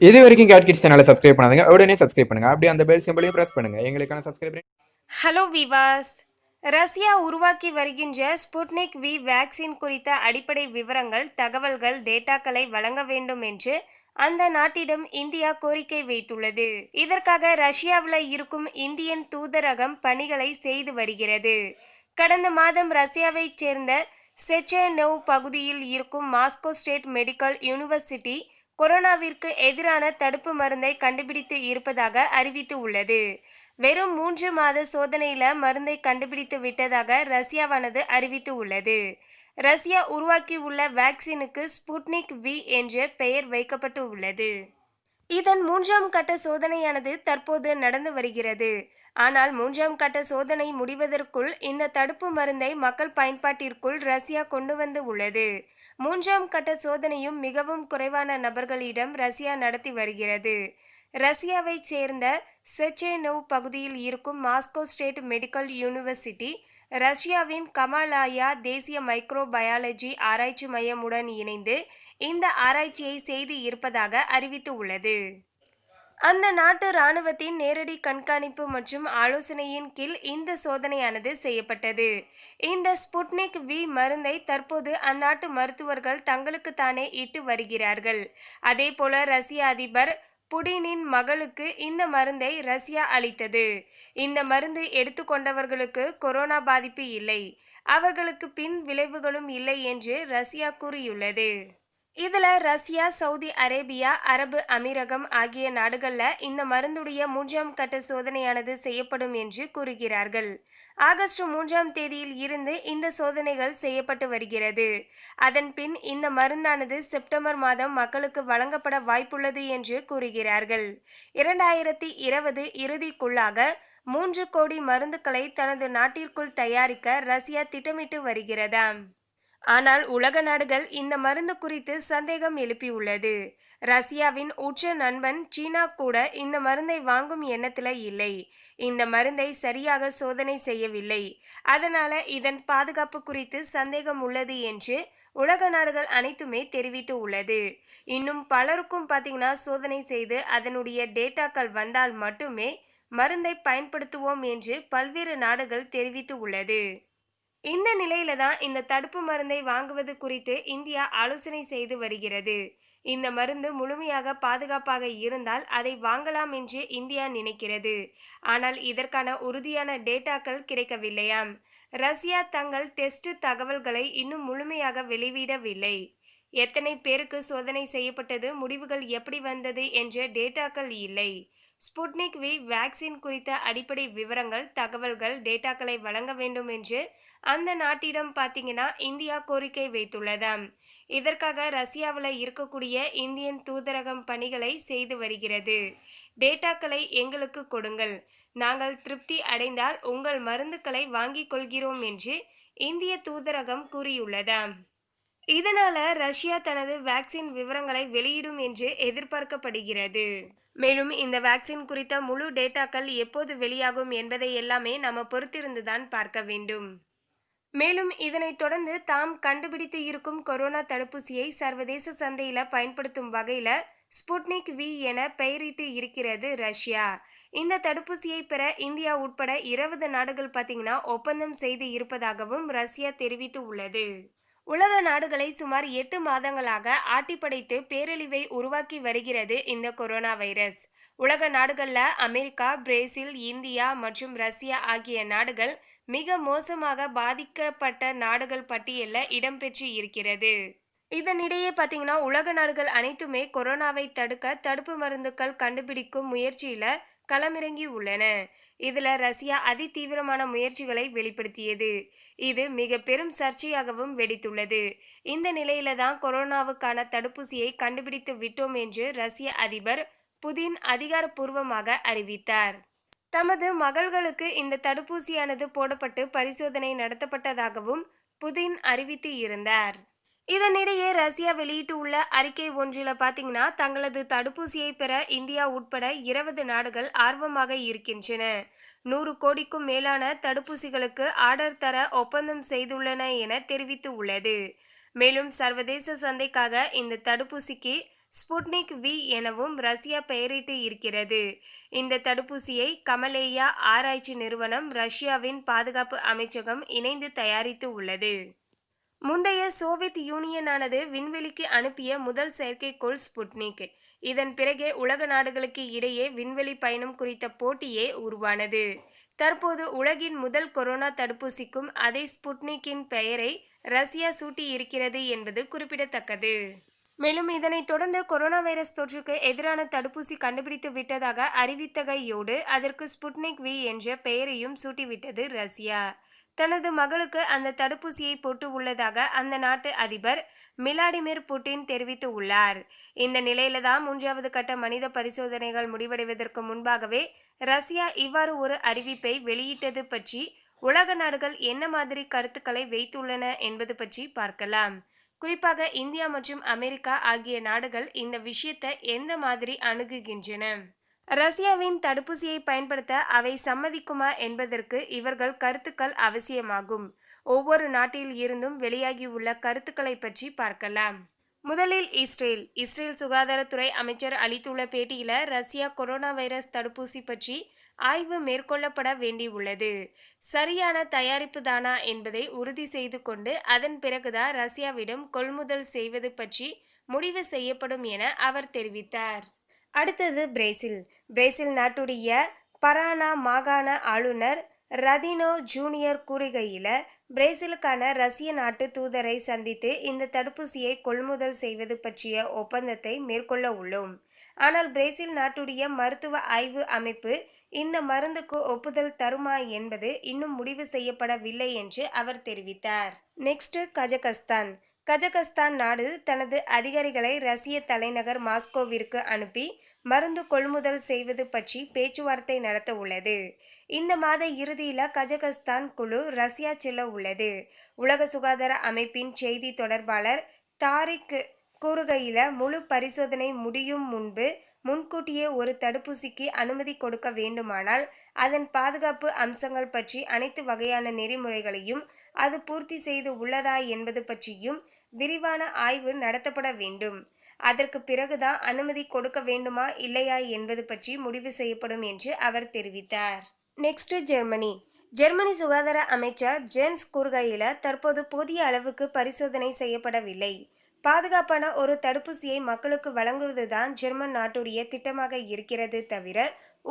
இது வரைக்கும் gate kids சேனலை சப்ஸ்கிரைப் பண்ணாதீங்க, உடனே சப்ஸ்கிரைப் பண்ணுங்க. அப்படியே அந்த பெல் சிம்பளையும் பிரஸ் பண்ணுங்க. எங்களுக்கான சப்ஸ்கிரைபர். ஹலோ விவாஸ். ரஷ்யா உருவாக்கி வருகின்ற ஸ்புட்னிக் வி வேக்சின் குறித்த அடிப்படை விவரங்கள், தகவல்கள், டேட்டாக்களை வழங்க வேண்டும் என்று அந்த நாட்டிடம் இந்தியா கோரிக்கை வைத்துள்ளது. இதற்காக ரஷ்யாவில் இருக்கும் இந்தியன் தூதரகம் பணிகளை செய்து வருகிறது. கடந்த மாதம் ரஷ்யாவைச் சேர்ந்த செச்செனோவ் பகுதியில் இருக்கும் மாஸ்கோ ஸ்டேட் மெடிக்கல் யூனிவர்சிட்டி கொரோனாவிற்கு எதிரான தடுப்பு மருந்தை கண்டுபிடித்து இருப்பதாக அறிவித்து உள்ளது. வெறும் 3 மாத சோதனையில மருந்தை கண்டுபிடித்து விட்டதாக ரஷ்யாவானது அறிவித்து உள்ளது. ரஷ்யா உருவாக்கியுள்ள வேக்சினுக்கு ஸ்புட்னிக் வி என்ற பெயர் வைக்கப்பட்டு உள்ளது. இதன் 3ஆம் கட்ட சோதனையானது தற்போது நடந்து வருகிறது. ஆனால் 3ஆம் கட்ட சோதனை முடிவதற்குள் இந்த தடுப்பு மருந்தை மக்கள் பயன்பாட்டிற்குள் ரஷ்யா கொண்டு வந்து உள்ளது. 3ஆம் கட்ட சோதனையும் மிகவும் குறைவான நபர்களிடம் ரஷ்யா நடத்தி வருகிறது. ரஷ்யாவைச் சேர்ந்த செச்செனோவ் பகுதியில் இருக்கும் மாஸ்கோ ஸ்டேட் மெடிக்கல் யூனிவர்சிட்டி ரஷ்யாவின் கமாலாயா தேசிய மைக்ரோபயாலஜி ஆராய்ச்சி மையமுடன் இணைந்து இந்த ஆராய்ச்சியை செய்து இருப்பதாக அறிவித்து உள்ளது. அந்த நாட்டு இராணுவத்தின் நேரடி கண்காணிப்பு மற்றும் ஆலோசனையின் கீழ் இந்த சோதனையானது செய்யப்பட்டது. இந்த ஸ்புட்னிக் வி மருந்தை தற்போது அந்நாட்டு மருத்துவர்கள் தங்களுக்கு தானே இட்டு வருகிறார்கள். அதேபோல ரஷ்ய அதிபர் புடினின் மகளுக்கு இந்த மருந்தை ரஷ்யா அளித்தது. இந்த மருந்து எடுத்துக்கொண்டவர்களுக்கு கொரோனா பாதிப்பு இல்லை, அவர்களுக்கு பின் விளைவுகளும் இல்லை என்று ரஷ்யா கூறியுள்ளது. இதுல ரஷ்யா, சவுதி அரேபியா, அரபு அமீரகம் ஆகிய நாடுகள்ல இந்த மருந்துடைய 3ஆம் கட்ட சோதனையானது செய்யப்படும் என்று கூறுகிறார்கள். ஆகஸ்ட் 3ஆம் தேதியில் இருந்து இந்த சோதனைகள் செய்யப்பட்டு வருகிறது. அதன் பின் இந்த மருந்தானது செப்டம்பர் மாதம் மக்களுக்கு வழங்கப்பட வாய்ப்புள்ளது என்று கூறுகிறார்கள். 2020 இறுதிக்குள்ளாக 3 கோடி மருந்துகளை தனது நாட்டிற்குள் தயாரிக்க ரஷ்யா திட்டமிட்டு வருகிறதாம். ஆனால் உலக நாடுகள் இந்த மருந்து குறித்து சந்தேகம் எழுப்பியுள்ளது. ரஷ்யாவின் உச்ச நண்பன் சீனா கூட இந்த மருந்தை வாங்கும் எண்ணத்துல இல்லை. இந்த மருந்தை சரியாக சோதனை செய்யவில்லை. அதனால இதன் பாதுகாப்பு குறித்து சந்தேகம் உள்ளது என்று உலக நாடுகள் அனைத்துமே தெரிவித்து உள்ளது. இன்னும் பலருக்கும் பார்த்தீங்கன்னா சோதனை செய்து அதனுடைய டேட்டாக்கள் வந்தால் மட்டுமே மருந்தை பயன்படுத்துவோம் என்று பல்வேறு நாடுகள் தெரிவித்து உள்ளது. இந்த நிலையில தான் இந்த தடுப்பு மருந்தை வாங்குவது குறித்து இந்தியா ஆலோசனை செய்து வருகிறது. இந்த மருந்து முழுமையாக பாதுகாப்பாக இருந்தால் அதை வாங்கலாம் என்று இந்தியா நினைக்கிறது. ஆனால் இதற்கான உறுதியான டேட்டாக்கள் கிடைக்கவில்லையாம். ரஷ்யா தங்கள் டெஸ்ட் தகவல்களை இன்னும் முழுமையாக வெளியிடவில்லை. எத்தனை பேருக்கு சோதனை செய்யப்பட்டது, முடிவுகள் எப்படி வந்தது என்ற டேட்டாக்கள் இல்லை. ஸ்புட்னிக் வி வேக்சின் குறித்த அடிப்படை விவரங்கள், தகவல்கள், டேட்டாக்களை வழங்க வேண்டும் என்று அந்த நாட்டிடம் பார்த்தீங்கன்னா இந்தியா கோரிக்கை வைத்துள்ளதாம். இதற்காக ரஷ்யாவில் இருக்கக்கூடிய இந்தியன் தூதரகம் பணிகளை செய்து வருகிறது. டேட்டாக்களை எங்களுக்கு கொடுங்கள், நாங்கள் திருப்தி அடைந்தால் உங்கள் மருந்துகளை வாங்கிக் கொள்கிறோம் என்று இந்திய தூதரகம் கூறியுள்ளதாம். இதனால ரஷ்யா தனது வேக்சின் விவரங்களை வெளியிடும் என்று எதிர்பார்க்கப்படுகிறது. மேலும் இந்த வேக்சின் குறித்த முழு டேட்டாக்கள் எப்போது வெளியாகும் என்பதை எல்லாமே நம்ம பொறுத்திருந்துதான் பார்க்க வேண்டும். மேலும் இதனைத் தொடர்ந்து தாம் கண்டுபிடித்து இருக்கும் கொரோனா தடுப்பூசியை சர்வதேச சந்தையில பயன்படுத்தும் வகையில ஸ்புட்னிக் வி என பெயரிட்டு இருக்கிறது ரஷ்யா. இந்த தடுப்பூசியை பெற இந்தியா உட்பட 20 நாடுகள் பார்த்தீங்கன்னா ஒப்பந்தம் செய்து இருப்பதாகவும் ரஷ்யா தெரிவித்து உள்ளது. உலக நாடுகளை சுமார் 8 மாதங்களாக ஆட்டிப்படைத்து பேரழிவை உருவாக்கி வருகிறது இந்த கொரோனா வைரஸ். உலக நாடுகள்ல அமெரிக்கா, பிரேசில், இந்தியா மற்றும் ரஷ்யா ஆகிய நாடுகள் மிக மோசமாக பாதிக்கப்பட்ட நாடுகள் பட்டியலில் இடம்பெற்று இருக்கிறது. இதனிடையே பார்த்தீங்கன்னா உலக நாடுகள் அனைத்துமே கொரோனாவை தடுக்க தடுப்பு மருந்துகள் கண்டுபிடிக்கும் முயற்சியில களமிறங்கி உள்ளன. இதுல ரஷ்யா அதிதீவிரமான முயற்சிகளை வெளிப்படுத்தியது. இது மிக பெரும் சர்ச்சையாகவும் வெடித்துள்ளது. இந்த நிலையில தான் கொரோனாவுக்கான தடுப்பூசியை கண்டுபிடித்து விட்டோம் என்று ரஷ்ய அதிபர் புதின் அதிகாரப்பூர்வமாக அறிவித்தார். தமது மகள்களுக்கு இந்த தடுப்பூசியானது போடப்பட்டு பரிசோதனை நடத்தப்பட்டதாகவும் புதின் அறிவித்து இருந்தார். இதனிடையே ரஷ்யா வெளியிட்டுள்ள அறிக்கை ஒன்றில் பார்த்தீங்கன்னா தங்களது தடுப்பூசியை பெற இந்தியா உட்பட 20 நாடுகள் ஆர்வமாக இருக்கின்றன. 100 கோடிக்கும் மேலான தடுப்பூசிகளுக்கு ஆர்டர் தர ஒப்பந்தம் செய்துள்ளன என தெரிவித்து உள்ளது. மேலும் சர்வதேச சந்தைக்காக இந்த தடுப்பூசிக்கு ஸ்புட்னிக் வி எனவும் ரஷ்யா பெயரிட்டு இருக்கிறது. இந்த தடுப்பூசியை கமலேயா ஆராய்ச்சி நிறுவனம் ரஷ்யாவின் பாதுகாப்பு அமைச்சகம் இணைந்து தயாரித்து உள்ளது. முந்தைய சோவியத் யூனியனானது விண்வெளிக்கு அனுப்பிய முதல் செயற்கைக்கோள் ஸ்புட்னிக். இதன் பிறகே உலக நாடுகளுக்கு இடையே விண்வெளி பயணம் குறித்த போட்டியே உருவானது. தற்போது உலகின் முதல் கொரோனா தடுப்பூசிக்கும் அதே ஸ்புட்னிக்கின் பெயரை ரஷ்யா சூட்டி இருக்கிறது என்பது குறிப்பிடத்தக்கது. மேலும் இதனைத் தொடர்ந்து கொரோனா வைரஸ் தொற்றுக்கு எதிரான தடுப்பூசி கண்டுபிடித்து விட்டதாக அறிவித்தகையோடு அதற்கு ஸ்புட்னிக் வி என்ற பெயரையும் சூட்டிவிட்டது ரஷ்யா. தனது மகளுக்கு அந்த தடுப்பூசியை போட்டு உள்ளதாக அந்த நாட்டு அதிபர் மிலாடிமிர் புட்டின் தெரிவித்து உள்ளார். இந்த நிலையில்தான் 3வது கட்ட மனித பரிசோதனைகள் முடிவடைவதற்கு முன்பாகவே ரஷ்யா இவ்வாறு ஒரு அறிவிப்பை வெளியிட்டது பற்றி உலக நாடுகள் என்ன மாதிரி கருத்துக்களை வைத்துள்ளன என்பது பற்றி பார்க்கலாம். குறிப்பாக இந்தியா மற்றும் அமெரிக்கா ஆகிய நாடுகள் இந்த விஷயத்தை எந்த மாதிரி அணுகுகின்றன, ரஷ்யாவின் தடுப்பூசியை பயன்படுத்த அவை சம்மதிக்குமா என்பதற்கு இவர்கள் கருத்துக்கள் அவசியமாகும். ஒவ்வொரு நாட்டில் இருந்தும் வெளியாகியுள்ள கருத்துக்களை பற்றி பார்க்கலாம். முதலில் இஸ்ரேல் சுகாதாரத்துறை அமைச்சர் அளித்துள்ள பேட்டியில ரஷ்யா கொரோனா வைரஸ் தடுப்பூசி பற்றி ஆய்வு மேற்கொள்ளப்பட வேண்டியுள்ளது. சரியான தயாரிப்பு தானா என்பதை உறுதி செய்து கொண்டு அதன் பிறகுதான் ரஷ்யாவிடம் கொள்முதல் செய்வது பற்றி முடிவு செய்யப்படும் என அவர் தெரிவித்தார். அடுத்தது பிரேசில் நாட்டுடைய பரானா மாகாண ஆளுநர் ரதினோ ஜூனியர் கூறுகையில், பிரேசிலுக்கான ரஷ்ய நாட்டு தூதரை சந்தித்து இந்த தடுப்பூசியை கொள்முதல் செய்வது பற்றிய ஒப்பந்தத்தை மேற்கொள்ள உள்ளோம். ஆனால் பிரேசில் நாட்டுடைய மருத்துவ ஆய்வு அமைப்பு இந்த மருந்துக்கு ஒப்புதல் தருமா என்பது இன்னும் முடிவு செய்யப்படவில்லை என்று அவர் தெரிவித்தார். நெக்ஸ்ட் கஜகஸ்தான் நாடு தனது அதிகாரிகளை ரஷ்ய தலைநகர் மாஸ்கோவிற்கு அனுப்பி மருந்து கொள்முதல் செய்வது பற்றி பேச்சுவார்த்தை நடத்த உள்ளது. இந்த மாத இறுதியில் கஜகஸ்தான் குழு ரஷ்யா செல்ல உள்ளது. உலக சுகாதார அமைப்பின் செய்தி தொடர்பாளர் தாரிக் கூறுகையில், முழு பரிசோதனை முடியும் முன்பு முன்கூட்டியே ஒரு தடுப்பூசிக்கு அனுமதி கொடுக்க வேண்டுமானால் அதன் பாதுகாப்பு அம்சங்கள் பற்றி அனைத்து வகையான நெறிமுறைகளையும் அது பூர்த்தி செய்து உள்ளதா என்பது பற்றியும் விரிவான ஆய்வு நடத்தப்பட வேண்டும். அதற்கு பிறகுதான் அனுமதி கொடுக்க வேண்டுமா இல்லையா என்பது பற்றி முடிவு செய்யப்படும் என்று அவர் தெரிவித்தார். நெக்ஸ்ட் ஜெர்மனி சுகாதார அமைச்சர் ஜென்ஸ் கூறுகையில், தற்போது போதிய அளவுக்கு பரிசோதனை செய்யப்படவில்லை. பாதுகாப்பான ஒரு தடுப்பூசியை மக்களுக்கு வழங்குவதுதான் ஜெர்மன் நாட்டுடைய திட்டமாக இருக்கிறது தவிர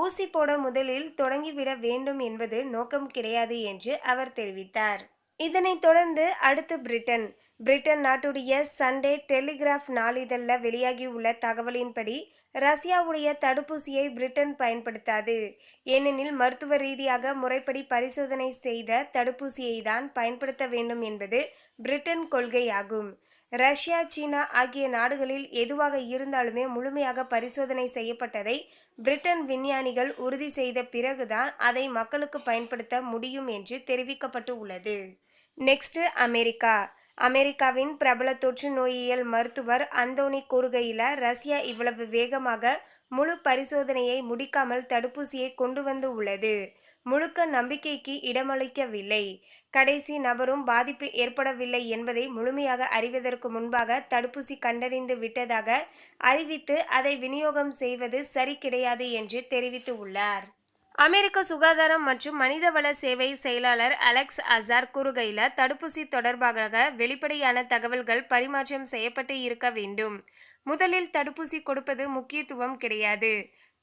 ஊசி போட முதலில் தொடங்கிவிட வேண்டும் என்பது நோக்கம் கிடையாது என்று அவர் தெரிவித்தார். இதனைத் தொடர்ந்து அடுத்து பிரிட்டன் நாட்டுடைய சண்டே டெலிகிராஃப் நாளிதழில் வெளியாகியுள்ள தகவலின்படி ரஷ்யாவுடைய தடுப்பூசியை பிரிட்டன் பயன்படுத்தாது. ஏனெனில் மருத்துவ ரீதியாக முறைப்படி பரிசோதனை செய்த தடுப்பூசியை தான் பயன்படுத்த வேண்டும் என்பது பிரிட்டன் கொள்கையாகும். ரஷ்யா, சீனா ஆகிய நாடுகளில் எதுவாக இருந்தாலுமே முழுமையாக பரிசோதனை செய்யப்பட்டதை பிரிட்டன் விஞ்ஞானிகள் உறுதி செய்த பிறகுதான் அதை மக்களுக்கு பயன்படுத்த முடியும் என்று தெரிவிக்கப்பட்டு உள்ளது. நெக்ஸ்ட் அமெரிக்காவின் பிரபல தொற்று நோயியல் மருத்துவர் அந்தோனி கூறுகையில், ரஷ்யா இவ்வளவு வேகமாக முழு பரிசோதனையை முடிக்காமல் தடுப்பூசியை கொண்டு வந்து உள்ளது. முழுக்க நம்பிக்கைக்கு இடமளிக்கவில்லை. கடைசி நபரும் பாதிப்பு ஏற்படவில்லை என்பதை முழுமையாக அறிவதற்கு முன்பாக தடுப்பூசி கண்டறிந்து விட்டதாக அறிவித்து அதை விநியோகம் செய்வது சரி கிடையாது என்று தெரிவித்து உள்ளார். அமெரிக்க சுகாதாரம் மற்றும் மனிதவள சேவை செயலாளர் அலெக்ஸ் அசார் கூறுகையில், தடுப்பூசி தொடர்பாக வெளிப்படையான தகவல்கள் பரிமாற்றம் செய்யப்பட்டு இருக்க வேண்டும். முதலில் தடுப்பூசி கொடுப்பது முக்கியத்துவம் கிடையாது.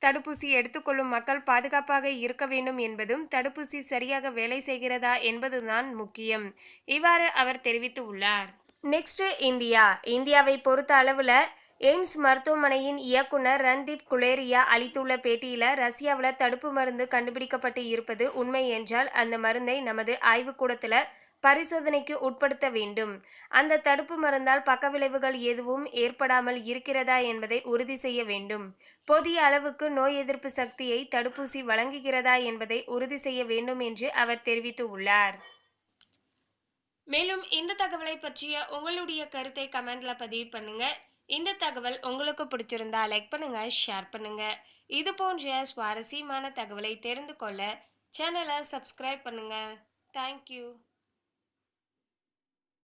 தடுப்பூசி எடுத்துக்கொள்ளும் மக்கள் பாதுகாப்பாக இருக்க வேண்டும் என்பதும் தடுப்பூசி சரியாக வேலை செய்கிறதா என்பதுதான் முக்கியம். இவ்வாறு அவர் தெரிவித்து உள்ளார். நெக்ஸ்ட் இந்தியாவை பொறுத்த அளவில் எய்ம்ஸ் மருத்துவமனையின் இயக்குனர் ரன்தீப் குலேரியா அளித்துள்ள பேட்டியில், ரஷ்யாவில் தடுப்பு மருந்து கண்டுபிடிக்கப்பட்டு இருப்பது உண்மை என்றால் அந்த மருந்தை நமது ஆய்வுக்கூடத்தில் பரிசோதனைக்கு உட்படுத்த வேண்டும். அந்த தடுப்பு மருந்தால் பக்க விளைவுகள் எதுவும் ஏற்படாமல் இருக்கிறதா என்பதை உறுதி செய்ய வேண்டும். போதிய அளவுக்கு நோய் எதிர்ப்பு சக்தியை தடுப்பூசி வழங்குகிறதா என்பதை உறுதி செய்ய வேண்டும் என்று அவர் தெரிவித்து உள்ளார். மேலும் இந்த தகவலை பற்றிய உங்களுடைய கருத்தை கமெண்ட்ல பதிவு பண்ணுங்க. இந்த தகவல் உங்களுக்கு பிடிச்சிருந்தா லைக் பண்ணுங்க, ஷேர் பண்ணுங்க. இது போன்ற சுவாரஸ்யமான தகவலை தெரிந்து கொள்ள சேனலை சப்ஸ்கிரைப் பண்ணுங்க. தேங்க்யூ.